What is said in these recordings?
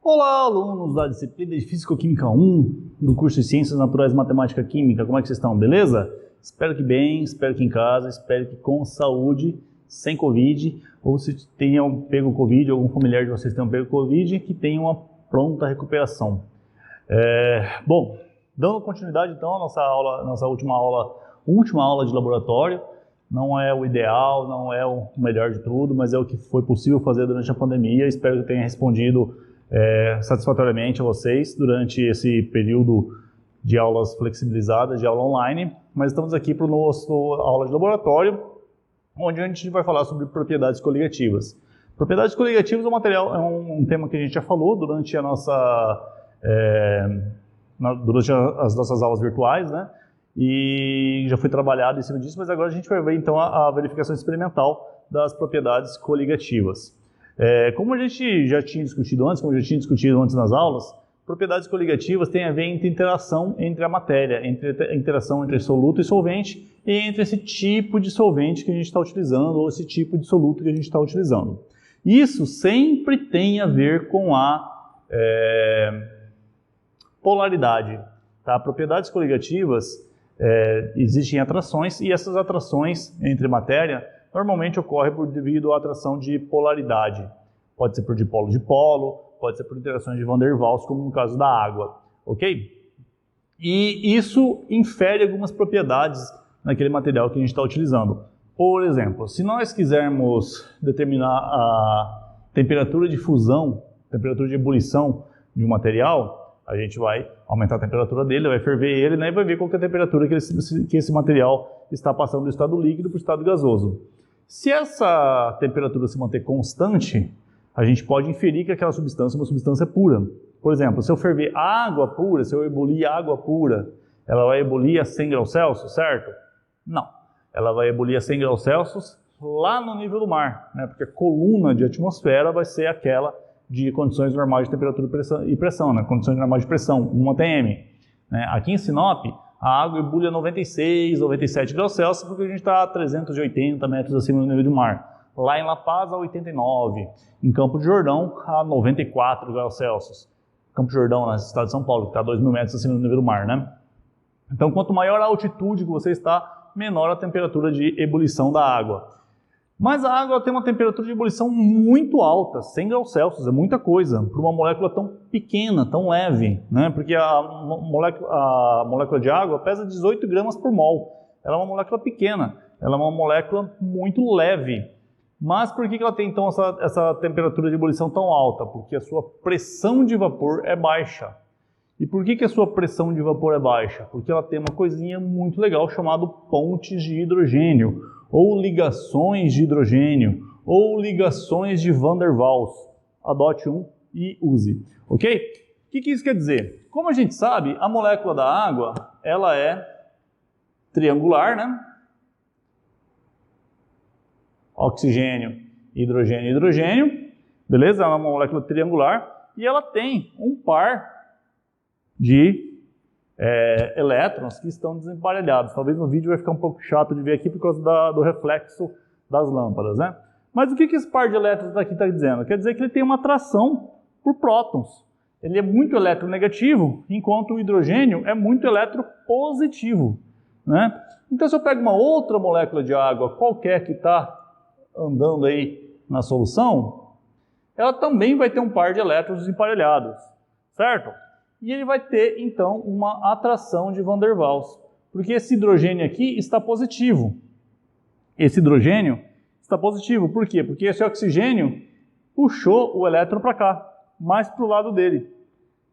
Olá, alunos da disciplina de Físico-Química 1, do curso de Ciências Naturais e Matemática Química, como é que vocês estão, beleza? Espero que bem, espero que em casa, espero que com saúde, sem Covid, ou se tenham pego Covid, algum familiar de vocês tenham pego Covid, que tenham uma pronta recuperação. Bom, dando continuidade então à nossa última aula de laboratório. Não é o ideal, não é o melhor de tudo, mas é o que foi possível fazer durante a pandemia. Espero que eu tenha respondido satisfatoriamente a vocês durante esse período de aulas flexibilizadas, de aula online. Mas estamos aqui para a nossa aula de laboratório, onde a gente vai falar sobre propriedades coligativas. Propriedades coligativas é um tema que a gente já falou durante durante as nossas aulas virtuais, né? E já foi trabalhado em cima disso, mas agora a gente vai ver então a verificação experimental das propriedades coligativas. Como a gente já tinha discutido antes nas aulas, propriedades coligativas têm a ver entre interação entre a matéria, interação entre soluto e solvente, e entre esse tipo de solvente que a gente está utilizando, ou esse tipo de soluto que a gente está utilizando. Isso sempre tem a ver com a polaridade. Tá? Propriedades coligativas, existem atrações, e essas atrações entre matéria normalmente ocorrem devido à atração de polaridade. Pode ser por dipolo de polo, pode ser por interações de Van der Waals, como no caso da água, ok? E isso infere algumas propriedades naquele material que a gente está utilizando. Por exemplo, se nós quisermos determinar a temperatura de fusão, temperatura de ebulição de um material, a gente vai aumentar a temperatura dele, vai ferver ele, né, e vai ver qual que é a temperatura que esse material está passando do estado líquido para o estado gasoso. Se essa temperatura se manter constante, a gente pode inferir que aquela substância é uma substância pura. Por exemplo, se eu ferver água pura, se eu ebulir água pura, ela vai ebulir a 100 graus Celsius, certo? Não. Ela vai ebulir a 100 graus Celsius lá no nível do mar, né, porque a coluna de atmosfera vai ser aquela de condições normais de temperatura e pressão, né? Condições normais de pressão, 1 atm. Né? Aqui em Sinop, a água ebulha a 96, 97 graus Celsius, porque a gente está a 380 metros acima do nível do mar. Lá em La Paz, a 89. Em Campo de Jordão, a 94 graus Celsius. Campo de Jordão, no estado de São Paulo, que está a 2.000 metros acima do nível do mar, né? Então, quanto maior a altitude que você está, menor a temperatura de ebulição da água. Mas a água tem uma temperatura de ebulição muito alta, 100 graus Celsius, é muita coisa, para uma molécula tão pequena, tão leve, né? Porque a molécula de água pesa 18 gramas por mol. Ela é uma molécula pequena, ela é uma molécula muito leve. Mas por que ela tem então essa temperatura de ebulição tão alta? Porque a sua pressão de vapor é baixa. E por que a sua pressão de vapor é baixa? Porque ela tem uma coisinha muito legal chamada pontes de hidrogênio, ou ligações de hidrogênio, ou ligações de Van der Waals. Adote um e use, ok? O que isso quer dizer? Como a gente sabe, a molécula da água, ela é triangular, né? Oxigênio, hidrogênio, hidrogênio, beleza? Ela é uma molécula triangular e ela tem um par de elétrons que estão desemparelhados. Talvez no vídeo vai ficar um pouco chato de ver aqui por causa do reflexo das lâmpadas, né? Mas o que esse par de elétrons aqui está dizendo? Quer dizer que ele tem uma atração por prótons. Ele é muito eletronegativo, enquanto o hidrogênio é muito eletropositivo, né? Então, se eu pego uma outra molécula de água qualquer que está andando aí na solução, ela também vai ter um par de elétrons desemparelhados, certo? E ele vai ter, então, uma atração de Van der Waals, porque esse hidrogênio aqui está positivo. Esse hidrogênio está positivo, por quê? Porque esse oxigênio puxou o elétron para cá, mais para o lado dele.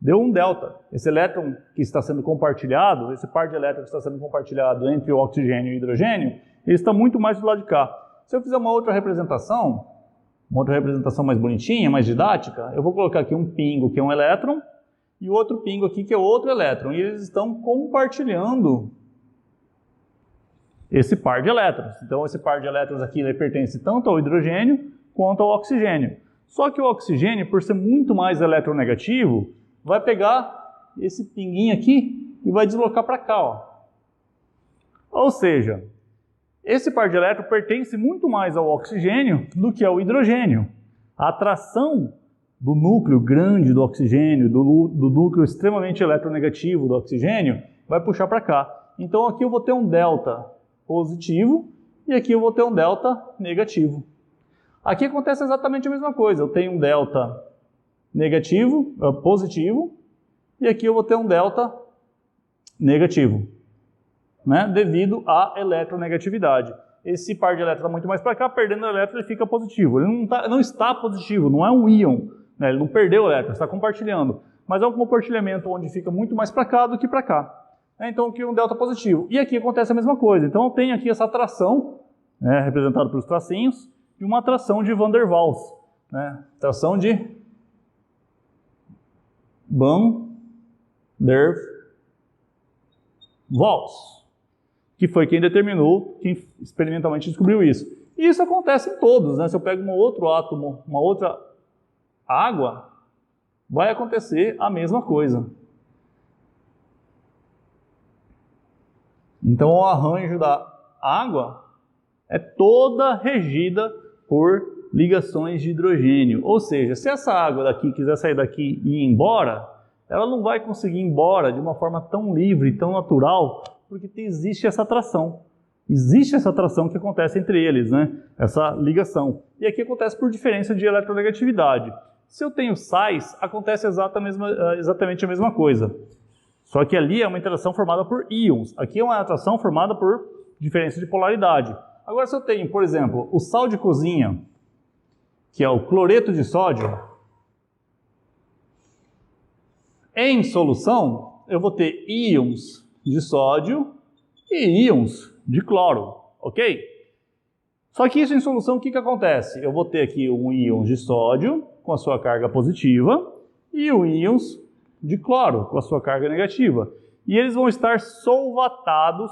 Deu um delta. Esse elétron que está sendo compartilhado, esse par de elétrons que está sendo compartilhado entre o oxigênio e o hidrogênio, ele está muito mais do lado de cá. Se eu fizer uma outra representação mais bonitinha, mais didática, eu vou colocar aqui um pingo que é um elétron, e outro pingo aqui que é outro elétron. E eles estão compartilhando esse par de elétrons. Então esse par de elétrons aqui ele pertence tanto ao hidrogênio quanto ao oxigênio. Só que o oxigênio, por ser muito mais eletronegativo, vai pegar esse pinguinho aqui e vai deslocar para cá, ó. Ou seja, esse par de elétrons pertence muito mais ao oxigênio do que ao hidrogênio. A atração do núcleo grande do oxigênio, do núcleo extremamente eletronegativo do oxigênio, vai puxar para cá. Então aqui eu vou ter um delta positivo e aqui eu vou ter um delta negativo. Aqui acontece exatamente a mesma coisa. Eu tenho um delta negativo, positivo, e aqui eu vou ter um delta negativo, né? Devido à eletronegatividade. Esse par de elétrons está muito mais para cá, perdendo elétron ele fica positivo. Ele não está positivo, não é um íon, né? Ele não perdeu elétron, está compartilhando. Mas é um compartilhamento onde fica muito mais para cá do que para cá. Então aqui é um delta positivo. E aqui acontece a mesma coisa. Então eu tenho aqui essa atração, né, representada pelos tracinhos, e uma atração de Van der Waals, né? Atração de Van der Waals, que foi quem determinou, quem experimentalmente descobriu isso. E isso acontece em todos, né? Se eu pego um outro átomo, uma outra água, vai acontecer a mesma coisa. Então o arranjo da água é toda regida por ligações de hidrogênio. Ou seja, se essa água daqui quiser sair daqui e ir embora, ela não vai conseguir ir embora de uma forma tão livre, tão natural, porque existe essa atração. Existe essa atração que acontece entre eles, né? Essa ligação. E aqui acontece por diferença de eletronegatividade. Se eu tenho sais, acontece exatamente a mesma coisa. Só que ali é uma interação formada por íons. Aqui é uma atração formada por diferença de polaridade. Agora, se eu tenho, por exemplo, o sal de cozinha, que é o cloreto de sódio, em solução, eu vou ter íons de sódio e íons de cloro, ok? Só que isso em solução, o que acontece? Eu vou ter aqui um íon de sódio com a sua carga positiva e o íons de cloro com a sua carga negativa. E eles vão estar solvatados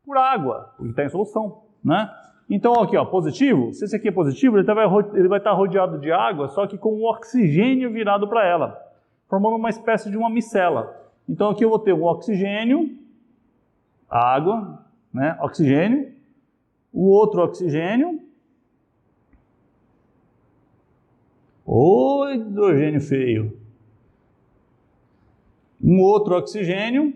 por água, porque está em solução, né? Então, aqui, ó, positivo, se esse aqui é positivo, ele vai estar rodeado de água, só que com o oxigênio virado para ela, formando uma espécie de uma micela. Então, aqui eu vou ter um oxigênio, água, né, oxigênio, o outro oxigênio, o hidrogênio feio, um outro oxigênio.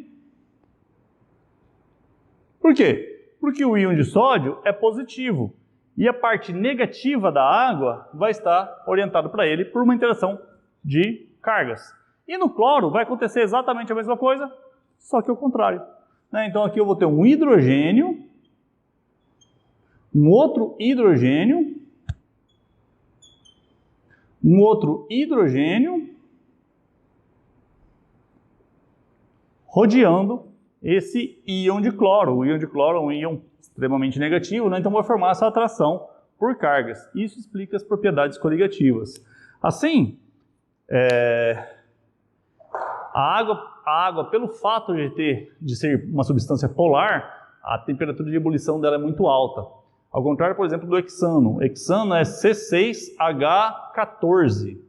Por quê? Porque o íon de sódio é positivo e a parte negativa da água vai estar orientada para ele por uma interação de cargas. E no cloro vai acontecer exatamente a mesma coisa, só que ao contrário, né? Então aqui eu vou ter um hidrogênio, um outro hidrogênio, um outro hidrogênio, rodeando esse íon de cloro. O íon de cloro é um íon extremamente negativo, né? Então vai formar essa atração por cargas. Isso explica as propriedades coligativas. Assim, a água, pelo fato de ser uma substância polar, a temperatura de ebulição dela é muito alta. Ao contrário, por exemplo, do hexano. O hexano é C6H14.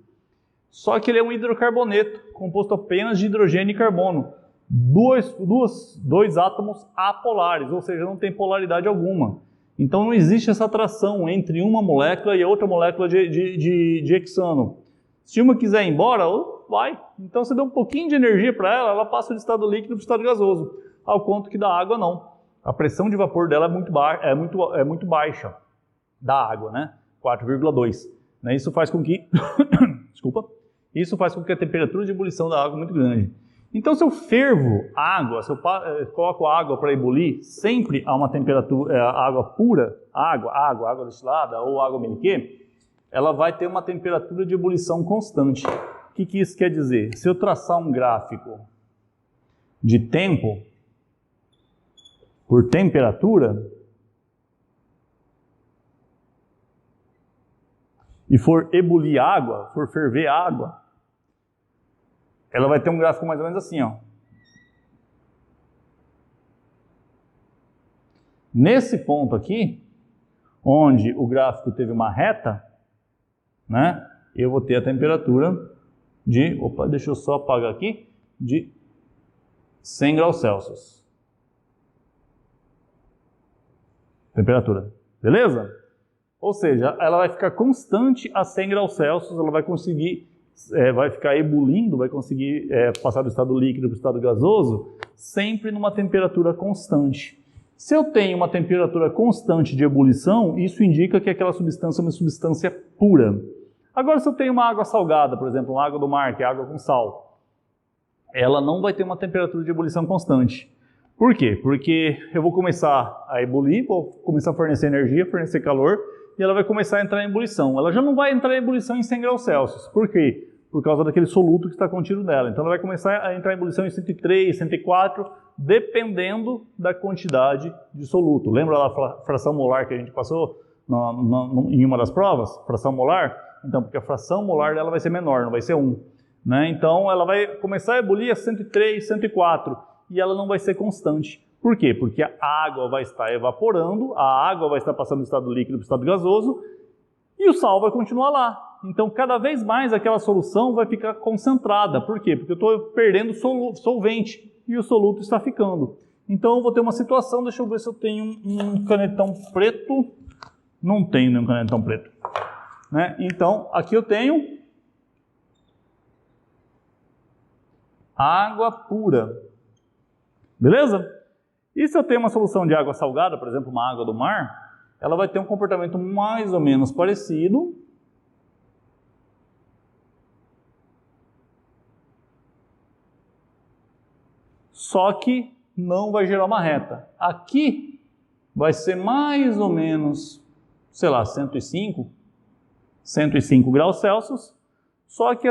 Só que ele é um hidrocarboneto, composto apenas de hidrogênio e carbono. Dois átomos apolares, ou seja, não tem polaridade alguma. Então não existe essa atração entre uma molécula e a outra molécula de hexano. Se uma quiser ir embora, vai. Então você dá um pouquinho de energia para ela, ela passa do estado líquido para o estado gasoso. Ao ponto que da água não. A pressão de vapor dela é muito baixa, da água, né? 4,2. Né? Isso faz com que desculpa. Isso faz com que a temperatura de ebulição da água é muito grande. Então, se eu fervo água, se eu coloco água para ebulir, sempre a uma temperatura, água pura, água destilada ou água meliquê, ela vai ter uma temperatura de ebulição constante. O que isso quer dizer? Se eu traçar um gráfico de tempo por temperatura e for ebulir água, for ferver água, ela vai ter um gráfico mais ou menos assim, ó. Nesse ponto aqui, onde o gráfico teve uma reta, né, eu vou ter a temperatura de, deixa eu só apagar aqui, de 100 graus Celsius. Temperatura, beleza? Ou seja, ela vai ficar constante a 100 graus Celsius, ela vai conseguir vai ficar ebulindo, vai conseguir passar do estado líquido para o estado gasoso, sempre numa temperatura constante. Se eu tenho uma temperatura constante de ebulição, isso indica que aquela substância é uma substância pura. Agora, se eu tenho uma água salgada, por exemplo, uma água do mar, que é água com sal, ela não vai ter uma temperatura de ebulição constante. Por quê? Porque eu vou começar a ebulir, vou começar a fornecer energia, fornecer calor, e ela vai começar a entrar em ebulição. Ela já não vai entrar em ebulição em 100 graus Celsius. Por quê? Por causa daquele soluto que está contido nela. Então ela vai começar a entrar em ebulição em 103, 104, dependendo da quantidade de soluto. Lembra lá a fração molar que a gente passou em uma das provas? Fração molar? Então, porque a fração molar dela vai ser menor, não vai ser 1. Né? Então ela vai começar a ebulir a 103, 104, e ela não vai ser constante. Por quê? Porque a água vai estar evaporando, a água vai estar passando do estado líquido para o estado gasoso, e o sal vai continuar lá. Então, cada vez mais aquela solução vai ficar concentrada. Por quê? Porque eu estou perdendo solvente e o soluto está ficando. Então, eu vou ter uma situação, deixa eu ver se eu tenho um canetão preto. Não tenho nenhum canetão preto. Né? Então, aqui eu tenho água pura. Beleza? E se eu tenho uma solução de água salgada, por exemplo, uma água do mar, ela vai ter um comportamento mais ou menos parecido. Só que não vai gerar uma reta. Aqui vai ser mais ou menos, sei lá, 105 graus Celsius. Só que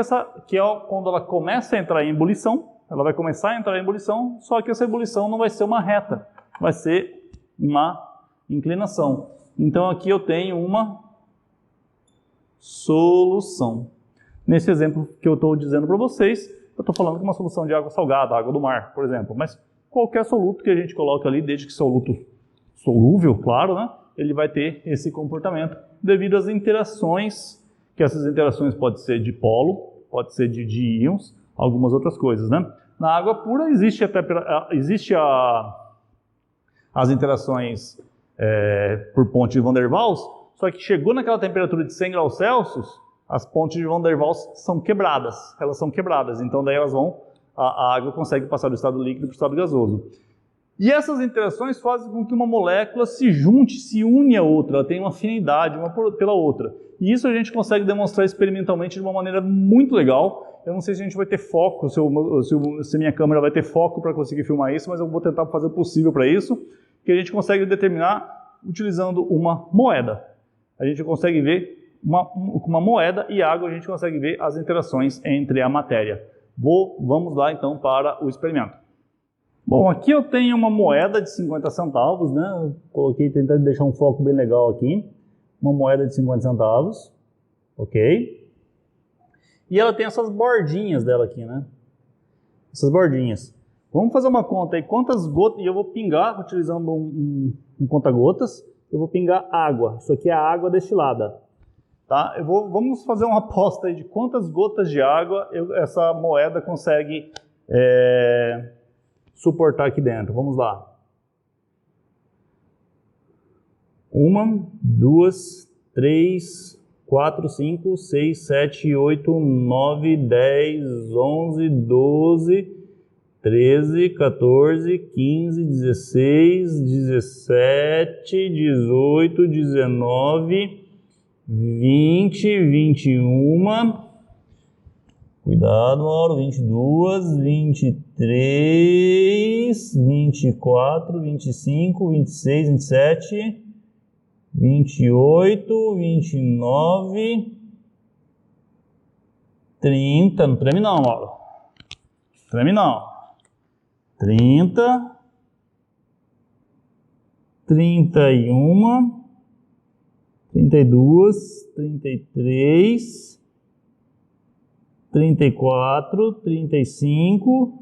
quando ela começa a entrar em ebulição, ela vai começar a entrar em ebulição, só que essa ebulição não vai ser uma reta, vai ser uma inclinação. Então aqui eu tenho uma solução. Nesse exemplo que eu estou dizendo para vocês, eu estou falando de uma solução de água salgada, água do mar, por exemplo. Mas qualquer soluto que a gente coloca ali, desde que soluto solúvel, claro, né, ele vai ter esse comportamento devido às interações, que essas interações podem ser de polo, pode ser de íons, algumas outras coisas, né? Na água pura existe as interações por ponte de Van der Waals, só que chegou naquela temperatura de 100 graus Celsius, as pontes de Van der Waals são quebradas, então daí a água consegue passar do estado líquido para o estado gasoso. E essas interações fazem com que uma molécula se junte, se une a outra, ela tem uma afinidade uma pela outra. E isso a gente consegue demonstrar experimentalmente de uma maneira muito legal. Eu não sei se a gente vai ter foco, se minha câmera vai ter foco para conseguir filmar isso, mas eu vou tentar fazer o possível para isso, que a gente consegue determinar utilizando uma moeda. A gente consegue ver uma moeda e água, a gente consegue ver as interações entre a matéria. Vamos lá então para o experimento. Bom, aqui eu tenho uma moeda de 50 centavos, né? Eu coloquei tentando deixar um foco bem legal aqui. Uma moeda de 50 centavos, ok? E ela tem essas bordinhas dela aqui, né? Essas bordinhas. Vamos fazer uma conta aí, quantas gotas, e eu vou pingar, utilizando um conta-gotas, eu vou pingar água. Isso aqui é a água destilada. Tá? Vamos fazer uma aposta aí de quantas gotas de água essa moeda consegue suportar aqui dentro. Vamos lá. 1, 2, 3, 4, 5, 6, 7, 8, 9, 10, 11, 12, 13, 14, 15, 16, 17, 18, 19, 20, 21, cuidado, Mauro, 22, 23, 24, 25, 26, 27, 28, 29, 30, não treme não, Mauro, treme não, 30, 31, 32, 33, 34, 35,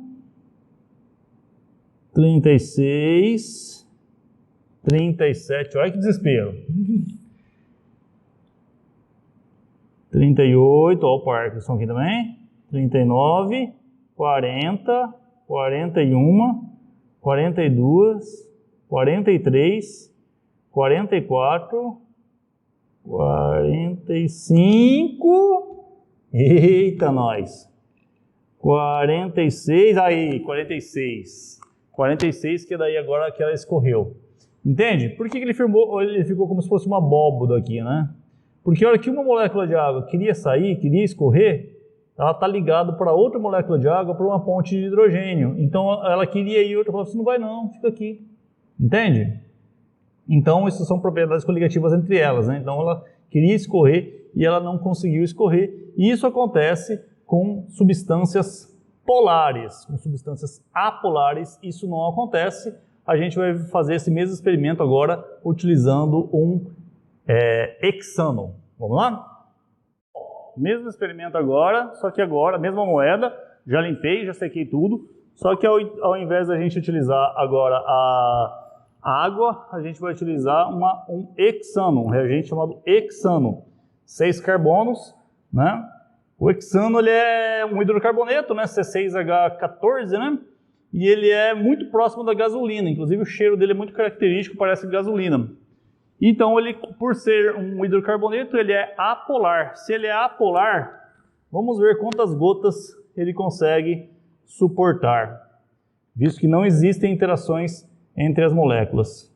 36, 37, olha que desespero. 38, olha o Parkinson aqui também. 39, 40, 41, 42, 43, 44, 45, Eita, nós! 46, aí, 46. 46, que daí agora que ela escorreu. Entende? Por que ele ficou como se fosse uma abóboda aqui, né? Porque a hora que uma molécula de água queria sair, queria escorrer, ela está ligada para outra molécula de água, para uma ponte de hidrogênio. Então ela queria ir, outra falou assim, não vai não, fica aqui. Entende? Então isso são propriedades coligativas entre elas, né? Então ela queria escorrer e ela não conseguiu escorrer. E isso acontece com substâncias polares, com substâncias apolares, isso não acontece. A gente vai fazer esse mesmo experimento agora utilizando um hexano. Vamos lá? Mesmo experimento agora, só que agora, mesma moeda, já limpei, já sequei tudo, só que ao invés da gente utilizar agora a água, a gente vai utilizar um hexano, um reagente chamado hexano. 6 carbonos, né? O hexano ele é um hidrocarboneto, né? C6H14, né? E ele é muito próximo da gasolina, inclusive o cheiro dele é muito característico, parece gasolina. Então, ele, por ser um hidrocarboneto, ele é apolar. Se ele é apolar, vamos ver quantas gotas ele consegue suportar, visto que não existem interações entre as moléculas.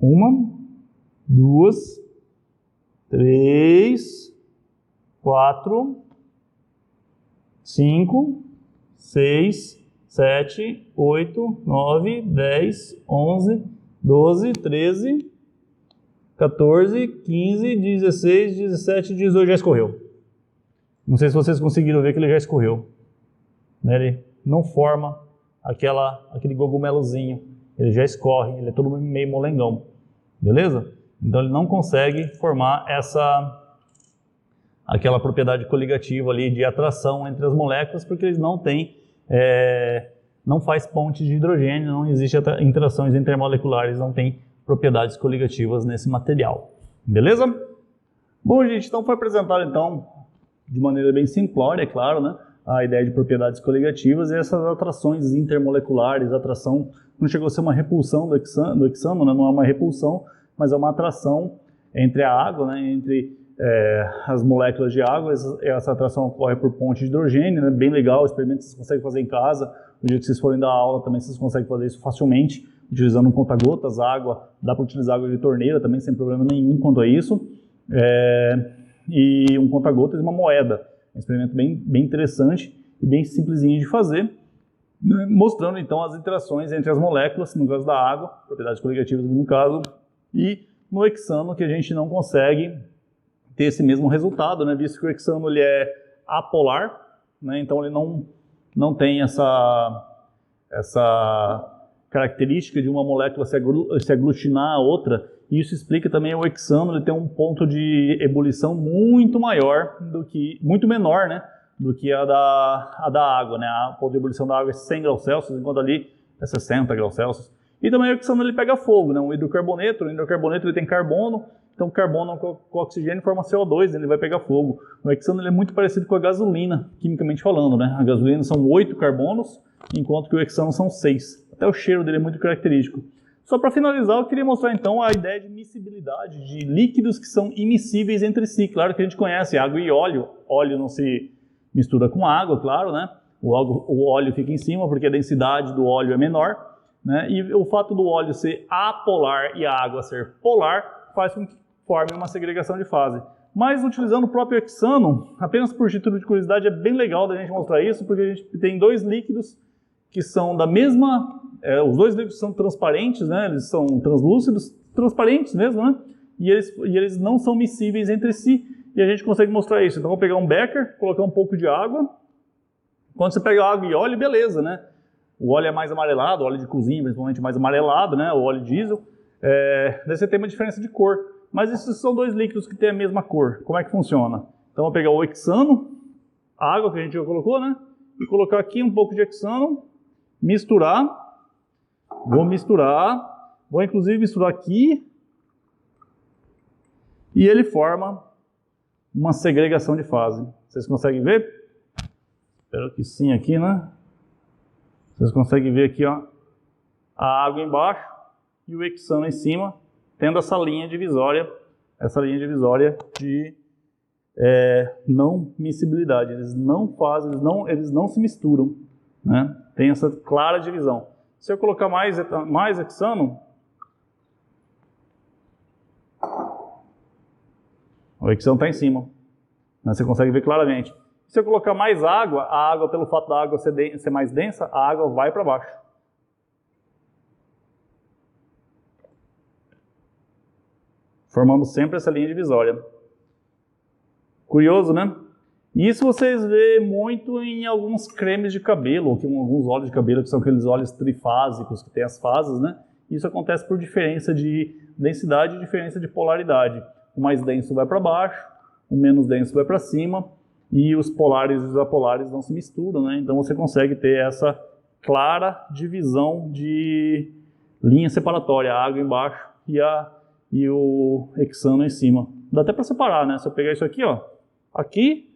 1, 2, 3, 4, 5, 6, 7, 8, 9, 10, 11, 12, 13, 14, 15, 16, 17, 18, já escorreu. Não sei se vocês conseguiram ver que ele já escorreu. Ele não forma aquele cogumelozinho, ele já escorre, ele é todo meio molengão. Beleza? Então ele não consegue formar aquela propriedade coligativa ali de atração entre as moléculas, porque eles não têm, não faz ponte de hidrogênio, não existe interações intermoleculares, não tem propriedades coligativas nesse material. Beleza? Bom, gente, então foi apresentado então de maneira bem simplória, é claro, né, a ideia de propriedades coligativas e essas atrações intermoleculares, atração não chegou a ser uma repulsão do hexano, né, não é uma repulsão, mas é uma atração entre a água, né, entre as moléculas de água. Essa atração ocorre por ponte de hidrogênio, né, bem legal, o experimento vocês conseguem fazer em casa, no dia que vocês forem dar aula também vocês conseguem fazer isso facilmente, utilizando um conta-gotas, água, dá para utilizar água de torneira também sem problema nenhum quanto a isso, e um conta-gotas e uma moeda. É um experimento bem interessante e bem simplesinho de fazer, né, mostrando então as interações entre as moléculas, no caso da água, propriedades coligativas no caso, e no hexano que a gente não consegue ter esse mesmo resultado, né, visto que o hexano ele é apolar, né, então ele não tem essa característica de uma molécula se aglutinar a outra. E isso explica também o hexano, ele tem um ponto de ebulição muito maior muito menor, né, do que a da água, né? A ponto de ebulição da água é 100 graus Celsius, enquanto ali é 60 graus Celsius. E também o hexano ele pega fogo, né? O hidrocarboneto ele tem carbono, então carbono com oxigênio forma CO2, ele vai pegar fogo. O hexano ele é muito parecido com a gasolina, quimicamente falando, né? A gasolina são 8 carbonos, enquanto que o hexano são 6. Até o cheiro dele é muito característico. Só para finalizar, eu queria mostrar então a ideia de miscibilidade de líquidos que são immiscíveis entre si. Claro que a gente conhece água e óleo. Óleo não se mistura com água, claro, né? O óleo fica em cima porque a densidade do óleo é menor, né? E o fato do óleo ser apolar e a água ser polar faz com que forme uma segregação de fase. Mas utilizando o próprio hexano, apenas por título de curiosidade, é bem legal da gente mostrar isso, porque a gente tem dois líquidos que são da mesma... os dois líquidos são transparentes, né? Eles são translúcidos, transparentes mesmo, né? E eles não são miscíveis entre si, e a gente consegue mostrar isso. Então, vou pegar um becker, colocar um pouco de água. Quando você pega água e óleo, beleza, né? O óleo é mais amarelado, o óleo de cozinha principalmente mais amarelado, né? O óleo diesel. Daí você tem uma diferença de cor. Mas esses são dois líquidos que têm a mesma cor. Como é que funciona? Então, vou pegar o hexano, a água que a gente já colocou, né? E colocar aqui um pouco de hexano, misturar. Vou inclusive misturar aqui. E ele forma uma segregação de fase. Vocês conseguem ver? Espero que sim aqui, né? Vocês conseguem ver aqui, ó, a água embaixo e o hexano em cima, tendo essa linha divisória essa linha divisória de não miscibilidade. Eles não fazem, eles não se misturam, né? Tem essa clara divisão. Se eu colocar mais hexano, o hexano está em cima, né? Você consegue ver claramente. Se eu colocar mais água, a água, pelo fato da água ser mais densa, a água vai para baixo. Formando sempre essa linha divisória. Curioso, né? Isso vocês vê muito em alguns cremes de cabelo, ou alguns óleos de cabelo, que são aqueles óleos trifásicos, que tem as fases, né? Isso acontece por diferença de densidade e diferença de polaridade. O mais denso vai para baixo, o menos denso vai para cima, e os polares e os apolares não se misturam, né? Então você consegue ter essa clara divisão de linha separatória, a água embaixo e o hexano em cima. Dá até para separar, né? Se eu pegar isso aqui, ó, aqui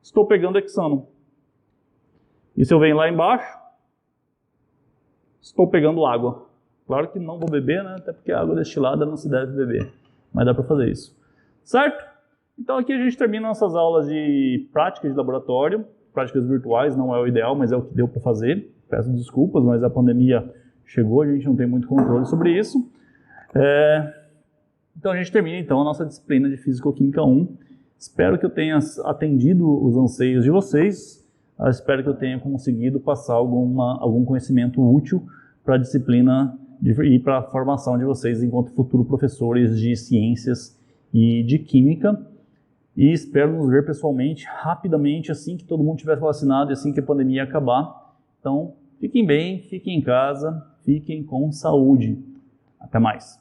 estou pegando hexano. E se eu venho lá embaixo, estou pegando água. Claro que não vou beber, né? Até porque a água destilada não se deve beber. Mas dá para fazer isso. Certo? Então aqui a gente termina nossas aulas de práticas de laboratório. Práticas virtuais não é o ideal, mas é o que deu para fazer. Peço desculpas, mas a pandemia chegou, a gente não tem muito controle sobre isso. Então a gente termina então a nossa disciplina de Físico-Química 1. Espero que eu tenha atendido os anseios de vocês. Espero que eu tenha conseguido passar algum conhecimento útil para a disciplina e para a formação de vocês enquanto futuros professores de ciências e de química. E espero nos ver pessoalmente rapidamente assim que todo mundo estiver vacinado e assim que a pandemia acabar. Então, fiquem bem, fiquem em casa, fiquem com saúde. Até mais.